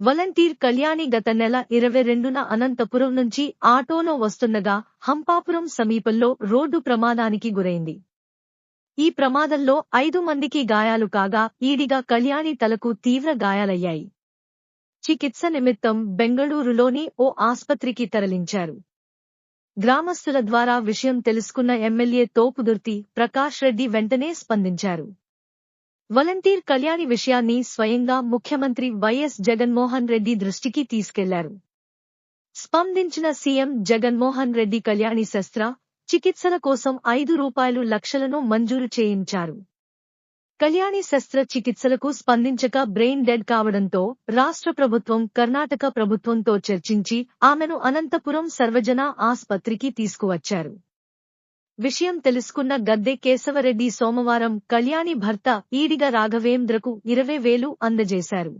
Volunteer Kalyani గత నెల 22న అనంతపురం నుంచి ఆటోలో వస్తుండగా హంపాపురం సమీపంలో రోడ్డు ప్రమాదానికి గురైంది. ఈ ప్రమాదంలో 5 మందికి గాయాలు కాగా ఈడిగా కళ్యాణి తలకు తీవ్ర గాయాలయ్యాయి. చికిత్స నిమిత్తం బెంగళూరులోని ఓ ఆస్పత్రికి తరలించారు. గ్రామస్తుల ద్వారా విషయం తెలుసుకున్న ఎమ్మెల్యే తోపుదుర్తి ప్రకాష్ రెడ్డి వెంటనే స్పందించారు. వాలంటీర్ కళ్యాణి విషయాన్ని స్వయంగా ముఖ్యమంత్రి వైఎస్ జగన్మోహన్ రెడ్డి దృష్టికి తీసుకెళ్లారు. స్పందించిన సీఎం జగన్మోహన్ రెడ్డి కళ్యాణి చికిత్సల కోసం ₹5 లక్షలను మంజూరు చేయించారు. కళ్యాణి చికిత్సలకు స్పందించక బ్రెయిన్ డెడ్ కావడంతో రాష్ట్ర ప్రభుత్వం కర్ణాటక ప్రభుత్వంతో చర్చించి ఆమెను అనంతపురం సర్వజన ఆస్పత్రికి తీసుకువచ్చారు. విషయం తెలుసుకున్న గద్దె కేశవరెడ్డి సోమవారం కళ్యాణి భర్త ఈడిగ రాఘవేంద్రకు 20,000 అందజేశారు.